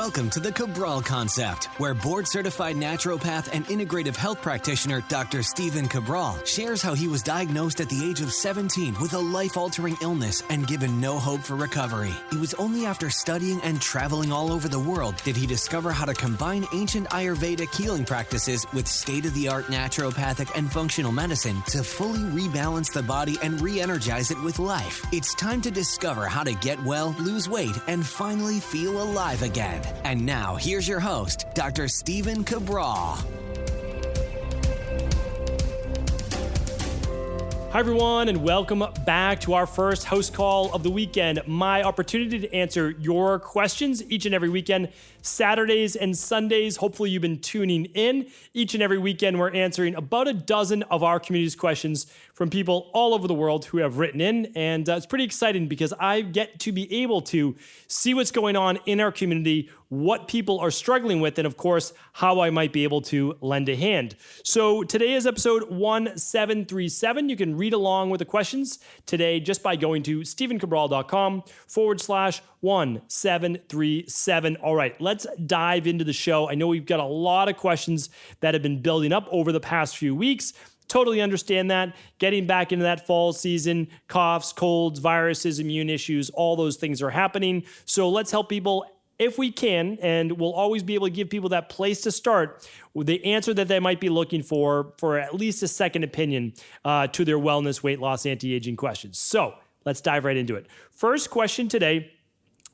Welcome to the Cabral Concept, where board-certified naturopath and integrative health practitioner Dr. Stephen Cabral shares how he was diagnosed at the age of 17 with a life-altering illness and given no hope for recovery. It was only after studying and traveling all over the world did he discover how to combine ancient Ayurvedic healing practices with state-of-the-art naturopathic and functional medicine to fully rebalance the body and re-energize it with life. It's time to discover how to get well, lose weight, and finally feel alive again. And now, here's your host, Dr. Stephen Cabral. Hi, everyone, and welcome back to our first house call of the weekend. My opportunity to answer your questions each and every weekend, Saturdays and Sundays. Hopefully, you've been tuning in. Each and every weekend, we're answering about a dozen of our community's questions from people all over the world who have written in. And it's pretty exciting because I get to be able to see what's going on in our community, what people are struggling with, and of course, how I might be able to lend a hand. So today is episode 1737. You can read along with the questions today just by going to stephencabral.com/1737. All right, let's dive into the show. I know we've got a lot of questions that have been building up over the past few weeks. Totally understand that. Getting back into that fall season, coughs, colds, viruses, immune issues, all those things are happening. So let's help people if we can, and we'll always be able to give people that place to start with the answer that they might be looking for at least a second opinion to their wellness, weight loss, anti-aging questions. So let's dive right into it. First question today.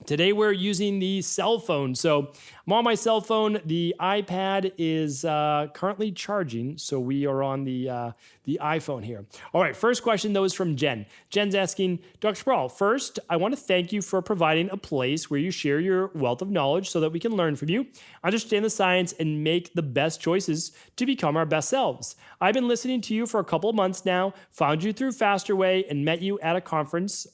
Today we're using the cell phone. So I'm on my cell phone. The iPad is currently charging, so we are on the iPhone here. All right, first question though is from Jen. Jen's asking, Dr. Cabral, first, I want to thank you for providing a place where you share your wealth of knowledge so that we can learn from you, understand the science, and make the best choices to become our best selves. I've been listening to you for a couple of months now, found you through Faster Way, and met you at our conference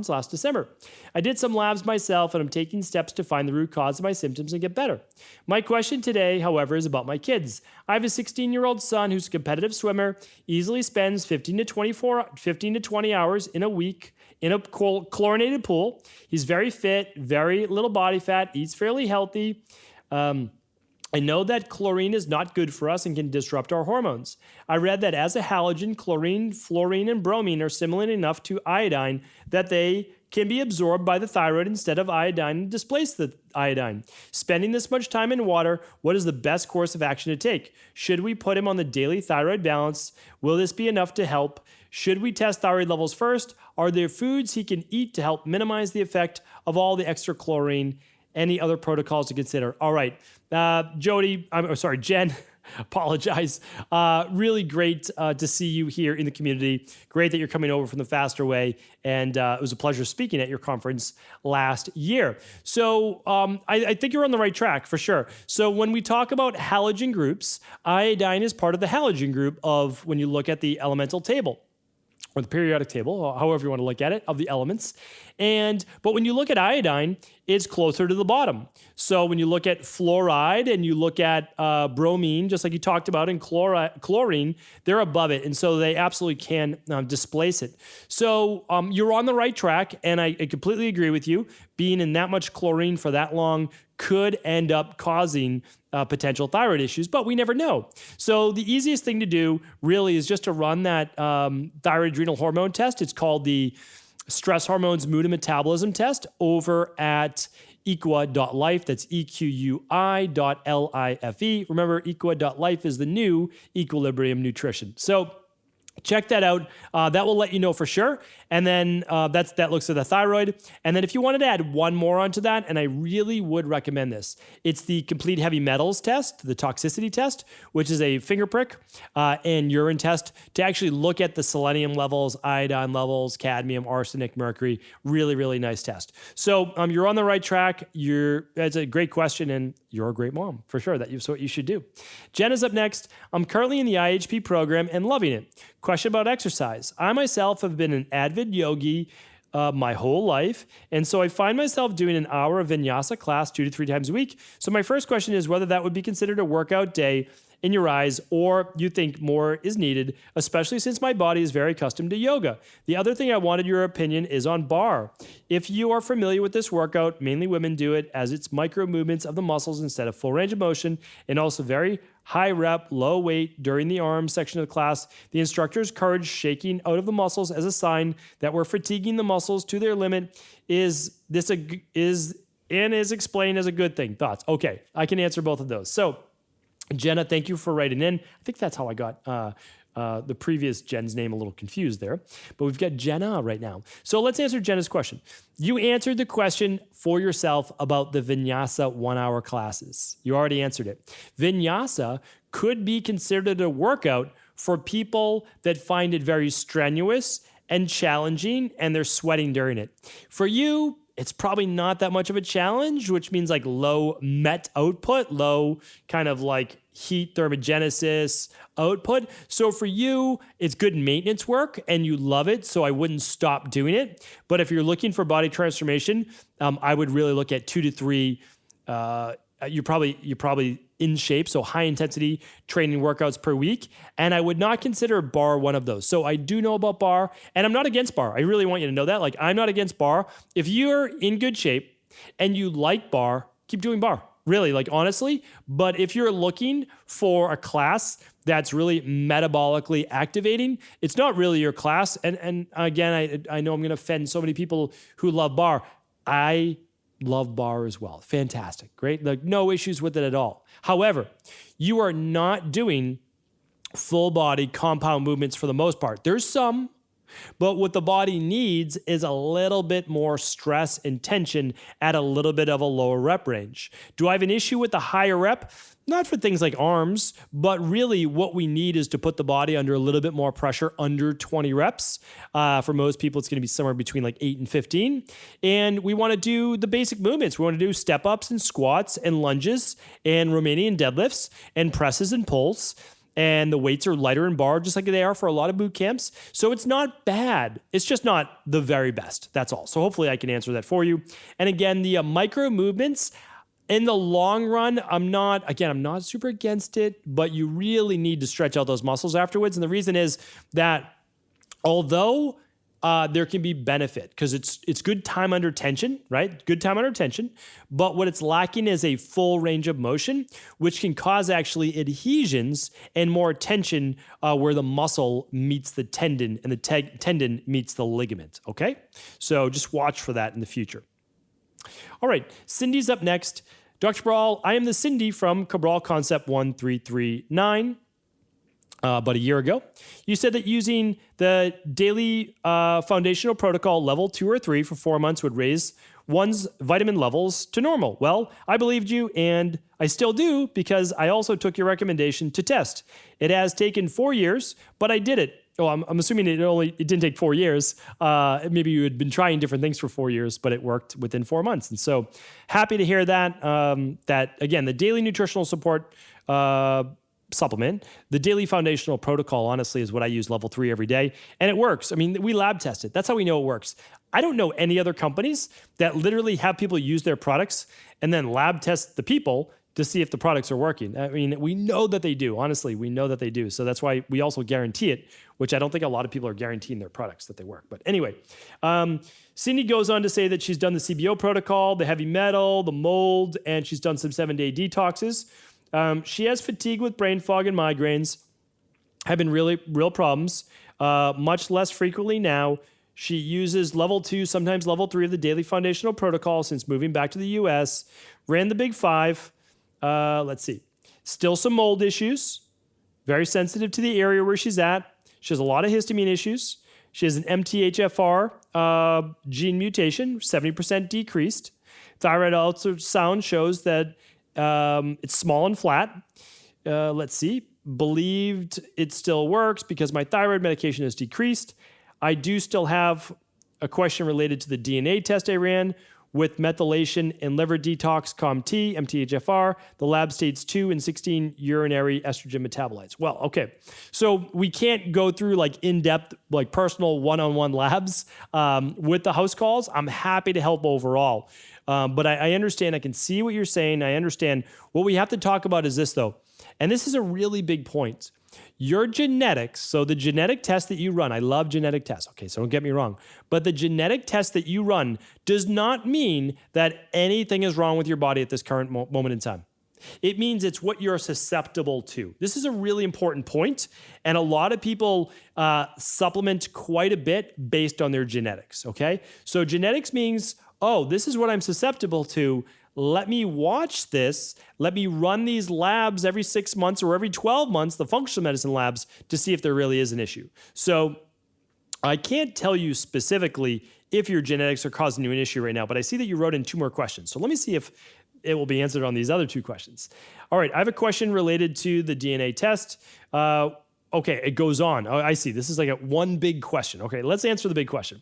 last December. I did some labs myself, and I'm taking steps to find the root cause of my symptoms and get better. My question today, however, is about my kids. I have a 16-year-old son who's a competitive swimmer, easily spends 15 to 20 hours in a week in a chlorinated pool. He's very fit, very little body fat, eats fairly healthy. I know that chlorine is not good for us and can disrupt our hormones. I read that as a halogen, chlorine, fluorine, and bromine are similar enough to iodine that they can be absorbed by the thyroid instead of iodine and displace the iodine. Spending this much time in water, what is the best course of action to take? Should we put him on the Daily Thyroid Balance? Will this be enough to help? Should we test thyroid levels first? Are there foods he can eat to help minimize the effect of all the extra chlorine? Any other protocols to consider? All right, Jen, apologize. Really great to see you here in the community. Great that you're coming over from the Faster Way, and it was a pleasure speaking at your conference last year. So I think you're on the right track for sure. So when we talk about halogen groups, iodine is part of the halogen group of when you look at the elemental table, or the periodic table, however you want to look at it, of the elements. But when you look at iodine, it's closer to the bottom. So when you look at fluoride and you look at bromine, just like you talked about, and chlorine, they're above it. And so they absolutely can displace it. So you're on the right track, and I completely agree with you. Being in that much chlorine for that long could end up causing potential thyroid issues, but we never know. So the easiest thing to do really is just to run that thyroid adrenal hormone test. It's called the Stress Hormones Mood and Metabolism Test over at equa.life. That's EQUI.LIFE. Remember, equa.life is the new Equilibrium Nutrition. So check that out. That will let you know for sure. And then that looks at the thyroid. And then if you wanted to add one more onto that, and I really would recommend this, it's the complete heavy metals test, the toxicity test, which is a finger prick and urine test to actually look at the selenium levels, iodine levels, cadmium, arsenic, mercury. Really, really nice test. So you're on the right track. That's a great question, and you're a great mom for sure. That's what you should do. Jen is up next. I'm currently in the IHP program and loving it. Question about exercise. I myself have been an avid yogi my whole life, and so I find myself doing an hour of vinyasa class 2 to 3 times a week. So my first question is whether that would be considered a workout day in your eyes, or you think more is needed, especially since my body is very accustomed to yoga. The other thing I wanted your opinion is on bar. If you are familiar with this workout, mainly women do it as it's micro movements of the muscles instead of full range of motion, and also very high rep, low weight during the arms section of the class. The instructors encourage shaking out of the muscles as a sign that we're fatiguing the muscles to their limit. Is explained as a good thing? Thoughts? Okay, I can answer both of those. So, Jenna, thank you for writing in. I think that's how I got the previous Jen's name a little confused there. But we've got Jenna right now. So let's answer Jenna's question. You answered the question for yourself about the Vinyasa 1-hour classes. You already answered it. Vinyasa could be considered a workout for people that find it very strenuous and challenging and they're sweating during it. For you, it's probably not that much of a challenge, which means like low MET output, low kind of like heat thermogenesis output. So for you, it's good maintenance work and you love it. So I wouldn't stop doing it. But if you're looking for body transformation, I would really look at 2 to 3. You're probably in shape, so high intensity training workouts per week. And I would not consider bar one of those. So I do know about bar, and I'm not against bar. I really want you to know that. Like, I'm not against bar. If you're in good shape and you like bar, keep doing bar. Really, like honestly. But if you're looking for a class that's really metabolically activating, it's not really your class. And again, I know I'm going to offend so many people who love bar. I love bar as well. Fantastic. Great. Like no issues with it at all. However, you are not doing full body compound movements for the most part. There's some, but what the body needs is a little bit more stress and tension at a little bit of a lower rep range. Do I have an issue with the higher rep? Not for things like arms, but really what we need is to put the body under a little bit more pressure under 20 reps. For most people, it's going to be somewhere between like 8 and 15. And we want to do the basic movements. We want to do step ups and squats and lunges and Romanian deadlifts and presses and pulls. And the weights are lighter in bar, just like they are for a lot of boot camps. So it's not bad. It's just not the very best. That's all. So hopefully I can answer that for you. And again, the micro movements, in the long run, I'm not super against it, but you really need to stretch out those muscles afterwards. And the reason is that although there can be benefit, because it's good time under tension, right? Good time under tension. But what it's lacking is a full range of motion, which can cause actually adhesions and more tension where the muscle meets the tendon and the tendon meets the ligament, okay? So just watch for that in the future. All right, Cindy's up next. Dr. Cabral, I am the Cindy from Cabral Concept 1339. About a year ago, you said that using the daily foundational protocol level 2 or 3 for 4 months would raise one's vitamin levels to normal. Well, I believed you, and I still do because I also took your recommendation to test. It has taken 4 years, but I did it. Oh, I'm assuming it didn't take 4 years. Maybe you had been trying different things for 4 years, but it worked within 4 months. And so happy to hear that. That again, the daily nutritional support supplement, the daily foundational protocol, honestly, is what I use level 3 every day. And it works. I mean, we lab test it. That's how we know it works. I don't know any other companies that literally have people use their products and then lab test the people to see if the products are working. I mean, we know that they do. Honestly, we know that they do. So that's why we also guarantee it, which I don't think a lot of people are guaranteeing their products that they work. But anyway, Cindy goes on to say that she's done the CBO protocol, the heavy metal, the mold, and she's done some 7-day detoxes. She has fatigue with brain fog and migraines, have been real problems, much less frequently now. She uses level 2, sometimes level 3 of the daily foundational protocol since moving back to the US, ran the big 5. Let's see. Still some mold issues, very sensitive to the area where she's at. She has a lot of histamine issues. She has an MTHFR gene mutation, 70% decreased. Thyroid ultrasound shows that it's small and flat. Let's see. Believed it still works because my thyroid medication has decreased. I do still have a question related to the DNA test I ran with methylation and liver detox, COMT, MTHFR, the lab states 2 and 16 urinary estrogen metabolites. Well, okay. So we can't go through like in-depth, like personal one-on-one labs with the house calls. I'm happy to help overall. But I understand, I can see what you're saying. I understand. What we have to talk about is this though. And this is a really big point. Your genetics, so the genetic test that you run, I love genetic tests, okay, so don't get me wrong, but the genetic test that you run does not mean that anything is wrong with your body at this current moment in time. It means it's what you're susceptible to. This is a really important point, and a lot of people supplement quite a bit based on their genetics, okay? So genetics means, oh, this is what I'm susceptible to. Let me watch this. Let me run these labs every 6 months or every 12 months, the functional medicine labs, to see if there really is an issue. So I can't tell you specifically if your genetics are causing you an issue right now, but I see that you wrote in 2 more questions. So let me see if it will be answered on these other 2 questions. All right, I have a question related to the DNA test. Okay, it goes on. Oh, I see. This is like one big question. Okay, let's answer the big question.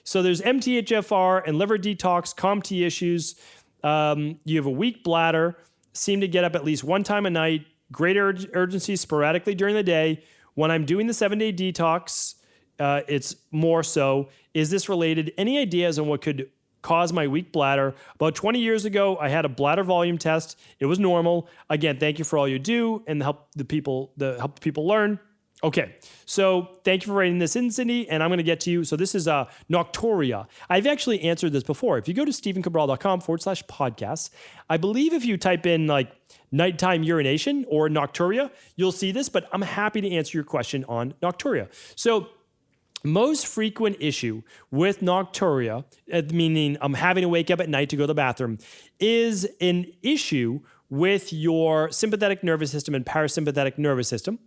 So there's MTHFR and liver detox, COMT issues. You have a weak bladder, seem to get up at least 1 time a night, great urgency sporadically during the day. When I'm doing the 7-day detox, it's more so. Is this related? Any ideas on what could cause my weak bladder? About 20 years ago, I had a bladder volume test. It was normal. Again, thank you for all you do and help the people learn. Okay, so thank you for writing this in, Cindy, and I'm going to get to you. So this is nocturia. I've actually answered this before. If you go to stephencabral.com/podcast, I believe if you type in like nighttime urination or nocturia, you'll see this, but I'm happy to answer your question on nocturia. So most frequent issue with nocturia, meaning I'm having to wake up at night to go to the bathroom, is an issue with your sympathetic nervous system and parasympathetic nervous system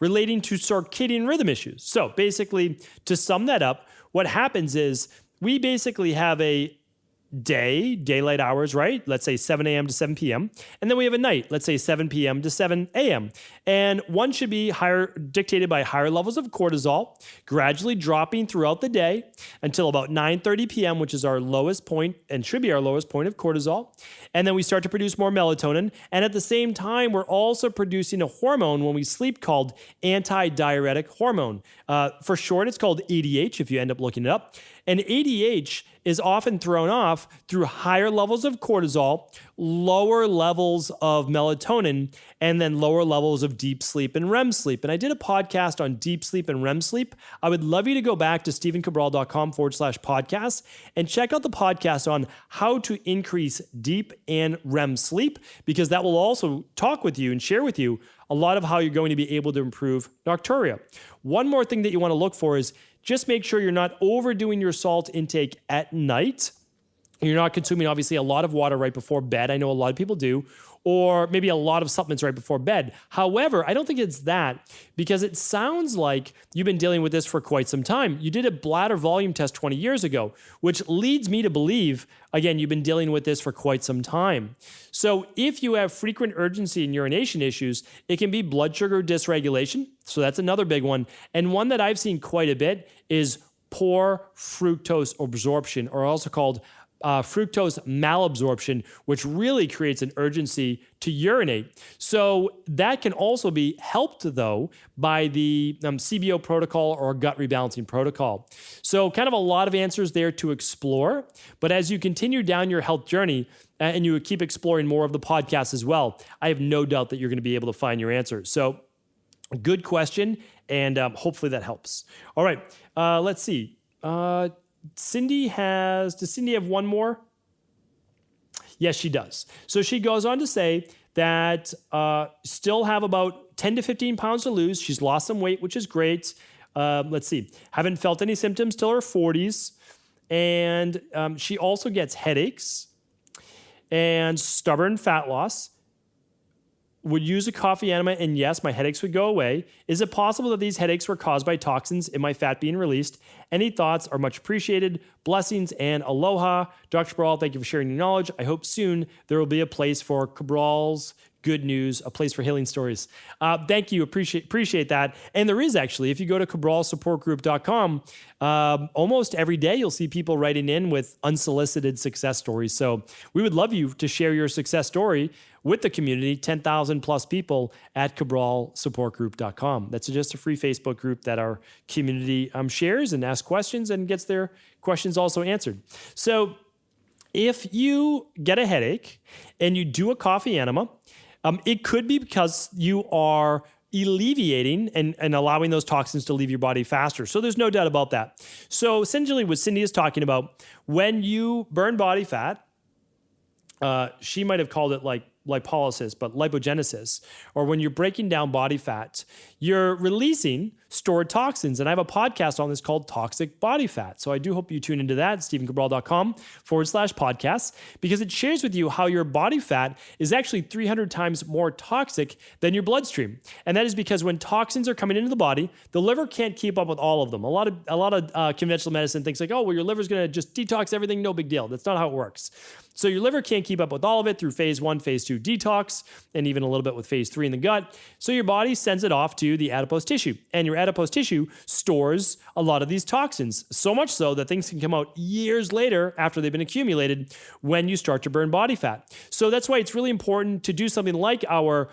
relating to circadian rhythm issues. So basically, to sum that up, what happens is we basically have a daylight hours, right? Let's say 7 a.m. to 7 p.m. And then we have a night, let's say 7 p.m. to 7 a.m. And one should be dictated by higher levels of cortisol, gradually dropping throughout the day until about 9:30 p.m., which is our lowest point and should be our lowest point of cortisol. And then we start to produce more melatonin. And at the same time, we're also producing a hormone when we sleep called anti-diuretic hormone. For short, it's called ADH if you end up looking it up. And ADH is often thrown off through higher levels of cortisol, lower levels of melatonin, and then lower levels of deep sleep and REM sleep. And I did a podcast on deep sleep and REM sleep. I would love you to go back to stephencabral.com/podcast and check out the podcast on how to increase deep and REM sleep, because that will also talk with you and share with you a lot of how you're going to be able to improve nocturia. One more thing that you want to look for is just make sure you're not overdoing your salt intake at night. You're not consuming, obviously, a lot of water right before bed. I know a lot of people do. Or maybe a lot of supplements right before bed. However, I don't think it's that, because it sounds like you've been dealing with this for quite some time. You did a bladder volume test 20 years ago, which leads me to believe, again, you've been dealing with this for quite some time. So if you have frequent urgency and urination issues, it can be blood sugar dysregulation. So that's another big one. And one that I've seen quite a bit is poor fructose absorption, or also called fructose malabsorption, which really creates an urgency to urinate. So that can also be helped, though, by the CBO protocol or gut rebalancing protocol. So kind of a lot of answers there to explore. But as you continue down your health journey and you keep exploring more of the podcast as well, I have no doubt that you're going to be able to find your answers. So good question, and hopefully that helps. All right, let's see. Does Cindy have one more? Yes, she does. So she goes on to say that still have about 10 to 15 pounds to lose. She's lost some weight, which is great. Let's see. Haven't felt any symptoms till her 40s. And she also gets headaches and stubborn fat loss. Would use a coffee enema, and yes, my headaches would go away. Is it possible that these headaches were caused by toxins in my fat being released? Any thoughts are much appreciated. Blessings and aloha. Dr. Cabral, thank you for sharing your knowledge. I hope soon there will be a place for Cabral's good news, a place for healing stories. Thank you. Appreciate that. And there is actually, if you go to cabralsupportgroup.com, almost every day you'll see people writing in with unsolicited success stories. So we would love you to share your success story with the community, 10,000 plus people at cabralsupportgroup.com. That's just a free Facebook group that our community shares and asks questions and gets their questions also answered. So if you get a headache and you do a coffee enema, It could be because you are alleviating and allowing those toxins to leave your body faster. So there's no doubt about that. So essentially what Cindy is talking about, when you burn body fat, she might have called it like lipolysis, but lipogenesis, or when you're breaking down body fat, you're releasing stored toxins. And I have a podcast on this called Toxic Body Fat. So I do hope you tune into that, StephenCabral.com/podcasts, because it shares with you how your body fat is actually 300 times more toxic than your bloodstream. And that is because when toxins are coming into the body, the liver can't keep up with all of them. A lot of conventional medicine thinks like, oh, well, your liver's going to just detox everything, no big deal. That's not how it works. So your liver can't keep up with all of it through phase 1, phase 2 detox, and even a little bit with phase 3 in the gut. So your body sends it off to the adipose tissue, and your adipose tissue stores a lot of these toxins, so much so that things can come out years later after they've been accumulated when you start to burn body fat. So that's why it's really important to do something like our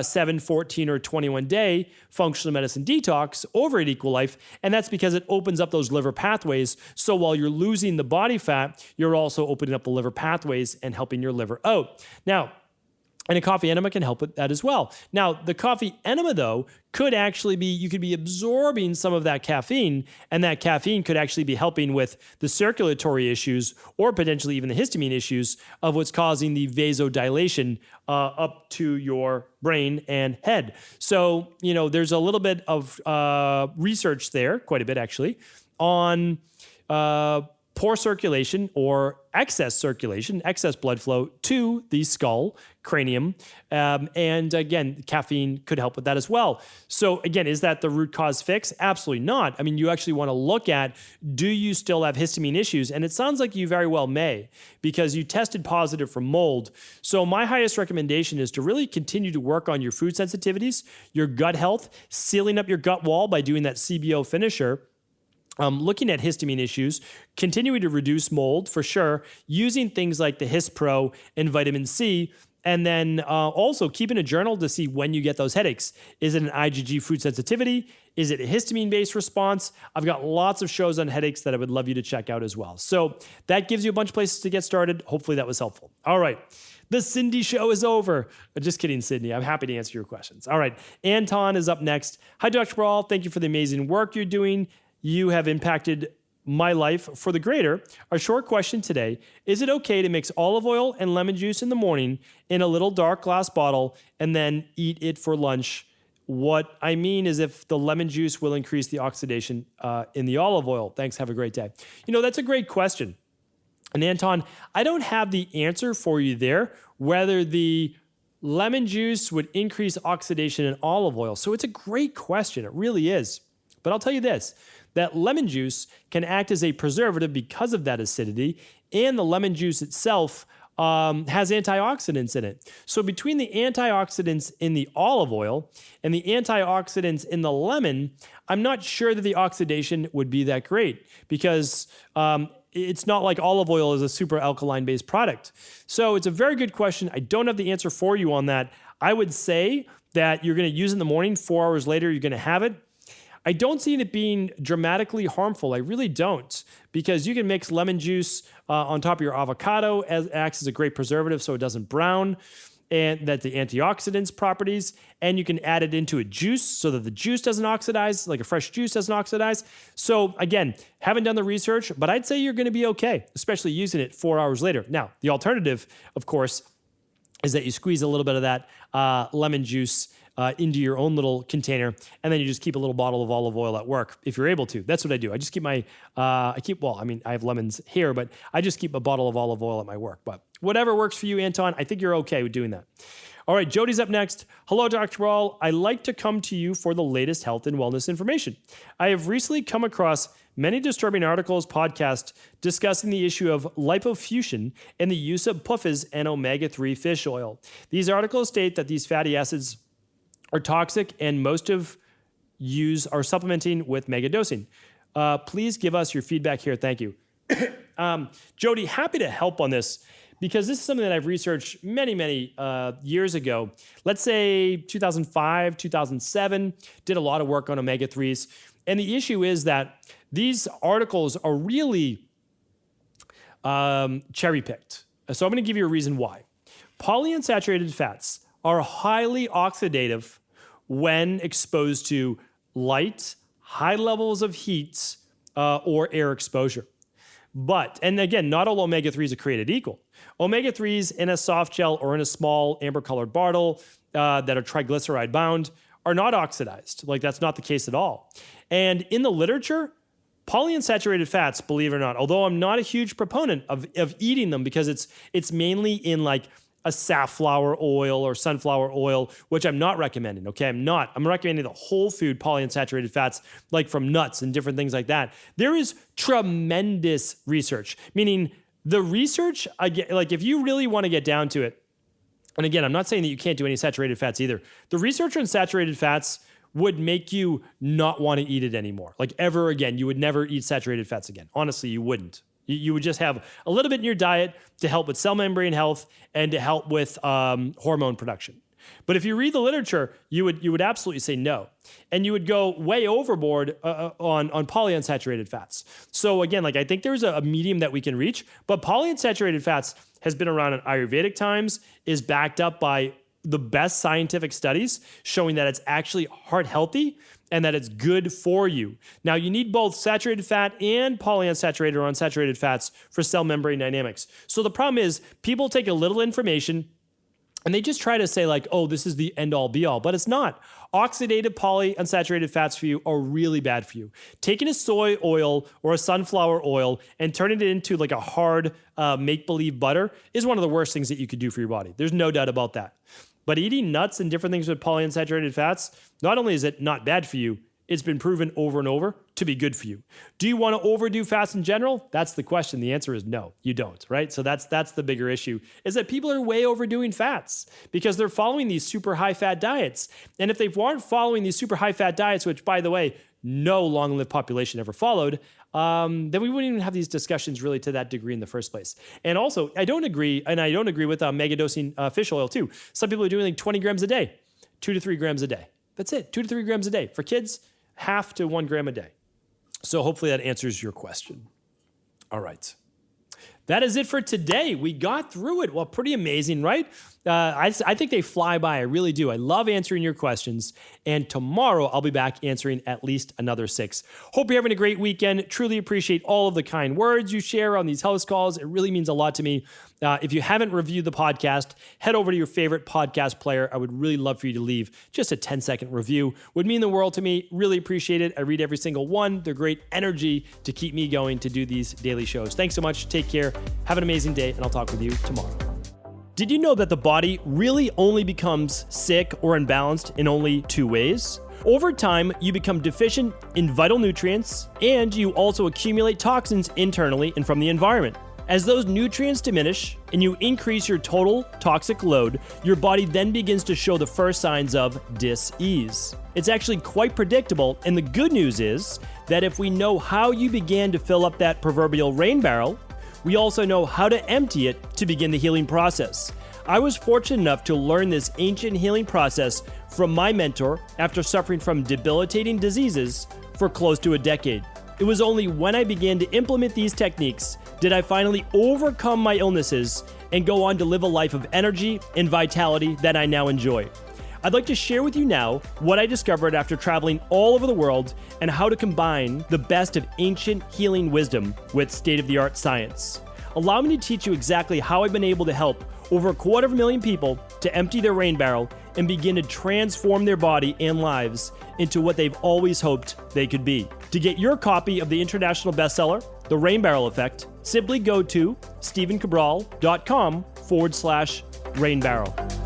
7, 14, or 21 day functional medicine detox over at Equal Life. And that's because it opens up those liver pathways. So while you're losing the body fat, you're also opening up the liver pathways and helping your liver out. Now, and a coffee enema can help with that as well. Now, the coffee enema, though, could actually be, you could be absorbing some of that caffeine, and that caffeine could actually be helping with the circulatory issues or potentially even the histamine issues of what's causing the vasodilation up to your brain and head. So, there's a little bit of research there, quite a bit actually, on poor circulation or excess circulation, excess blood flow to the skull, cranium. And again, caffeine could help with that as well. So again, is that the root cause fix? Absolutely not. I mean, you actually want to look at, do you still have histamine issues? And it sounds like you very well may, because you tested positive for mold. So my highest recommendation is to really continue to work on your food sensitivities, your gut health, sealing up your gut wall by doing that CBO finisher. Looking at histamine issues, continuing to reduce mold for sure, using things like the His Pro and vitamin C, and then also keeping a journal to see when you get those headaches. Is it an IgG food sensitivity? Is it a histamine-based response? I've got lots of shows on headaches that I would love you to check out as well. So that gives you a bunch of places to get started. Hopefully that was helpful. All right. The Cindy show is over. Just kidding, Sydney. I'm happy to answer your questions. All right. Anton is up next. Hi, Dr. Brawl. Thank you for the amazing work you're doing. You have impacted my life for the greater. Our short question today, is it okay to mix olive oil and lemon juice in the morning in a little dark glass bottle and then eat it for lunch? What I mean is if the lemon juice will increase the oxidation in the olive oil. Thanks. Have a great day. That's a great question. And Anton, I don't have the answer for you there, whether the lemon juice would increase oxidation in olive oil. So it's a great question. It really is. But I'll tell you this, that lemon juice can act as a preservative because of that acidity, and the lemon juice itself has antioxidants in it. So between the antioxidants in the olive oil and the antioxidants in the lemon, I'm not sure that the oxidation would be that great, because it's not like olive oil is a super alkaline-based product. So it's a very good question. I don't have the answer for you on that. I would say that you're going to use it in the morning, 4 hours later, you're going to have it. I don't see it being dramatically harmful. I really don't, because you can mix lemon juice on top of your avocado, as acts as a great preservative so it doesn't brown, and that the antioxidants properties, and you can add it into a juice so that the juice doesn't oxidize, like a fresh juice doesn't oxidize. So again, haven't done the research, but I'd say you're going to be okay, especially using it 4 hours later. Now, the alternative, of course, is that you squeeze a little bit of that lemon juice into your own little container, and then you just keep a little bottle of olive oil at work if you're able to. That's what I do. I just keep I have lemons here, but I just keep a bottle of olive oil at my work. But whatever works for you, Anton, I think you're okay with doing that. All right, Jody's up next. Hello, Dr. Brawl. I like to come to you for the latest health and wellness information. I have recently come across many disturbing articles, podcasts discussing the issue of lipofuscin and the use of PUFAs and omega-3 fish oil. These articles state that these fatty acids are toxic, and most of yous are supplementing with mega dosing. Please give us your feedback here. Thank you. Jody, happy to help on this, because this is something that I've researched many years ago. Let's say 2005, 2007, did a lot of work on omega-3s. And the issue is that these articles are really cherry-picked. So I'm going to give you a reason why. Polyunsaturated fats are highly oxidative when exposed to light, high levels of heat, or air exposure. But, and again, not all omega-3s are created equal. Omega-3s in a soft gel or in a small amber-colored bottle that are triglyceride bound are not oxidized. Like, that's not the case at all. And in the literature, polyunsaturated fats, believe it or not, although I'm not a huge proponent of eating them because it's mainly in like a safflower oil or sunflower oil, which I'm not recommending, okay? I'm recommending the whole food polyunsaturated fats, like from nuts and different things like that. There is tremendous research, meaning the research, like if you really want to get down to it, and again, I'm not saying that you can't do any saturated fats either. The research on saturated fats would make you not want to eat it anymore. Like ever again, you would never eat saturated fats again. Honestly, you wouldn't. You would just have a little bit in your diet to help with cell membrane health and to help with hormone production. But if you read the literature, you would absolutely say no. And you would go way overboard on polyunsaturated fats. So again, like I think there's a medium that we can reach, but polyunsaturated fats has been around in Ayurvedic times, is backed up by the best scientific studies showing that it's actually heart healthy and that it's good for you. Now, you need both saturated fat and polyunsaturated or unsaturated fats for cell membrane dynamics. So the problem is people take a little information and they just try to say like, oh, this is the end all be all, but it's not. Oxidative polyunsaturated fats for you are really bad for you. Taking a soy oil or a sunflower oil and turning it into like a hard make-believe butter is one of the worst things that you could do for your body. There's no doubt about that. But eating nuts and different things with polyunsaturated fats, not only is it not bad for you, it's been proven over and over to be good for you. Do you want to overdo fats in general? That's the question. The answer is no, you don't, right? So that's the bigger issue, is that people are way overdoing fats because they're following these super high fat diets. And if they weren't following these super high fat diets, which by the way, no long-lived population ever followed, then we wouldn't even have these discussions really to that degree in the first place. And also, I don't agree with mega-dosing fish oil too. Some people are doing like 20 grams a day, 2 to 3 grams a day. That's it, 2 to 3 grams a day. For kids, half to 1 gram a day. So hopefully that answers your question. All right. That is it for today. We got through it. Well, pretty amazing, right? I think they fly by. I really do. I love answering your questions. And tomorrow I'll be back answering at least another 6. Hope you're having a great weekend. Truly appreciate all of the kind words you share on these house calls. It really means a lot to me. If you haven't reviewed the podcast, head over to your favorite podcast player. I would really love for you to leave just a 10-second review. Would mean the world to me. Really appreciate it. I read every single one. They're great energy to keep me going to do these daily shows. Thanks so much. Take care. Have an amazing day, and I'll talk with you tomorrow. Did you know that the body really only becomes sick or imbalanced in only 2 ways? Over time, you become deficient in vital nutrients, and you also accumulate toxins internally and from the environment. As those nutrients diminish and you increase your total toxic load, your body then begins to show the first signs of dis-ease. It's actually quite predictable, and the good news is that if we know how you began to fill up that proverbial rain barrel, we also know how to empty it to begin the healing process. I was fortunate enough to learn this ancient healing process from my mentor after suffering from debilitating diseases for close to a decade. It was only when I began to implement these techniques did I finally overcome my illnesses and go on to live a life of energy and vitality that I now enjoy. I'd like to share with you now what I discovered after traveling all over the world and how to combine the best of ancient healing wisdom with state-of-the-art science. Allow me to teach you exactly how I've been able to help over 250,000 people to empty their rain barrel and begin to transform their body and lives into what they've always hoped they could be. To get your copy of the international bestseller, The Rain Barrel Effect, simply go to StephenCabral.com/rainbarrel.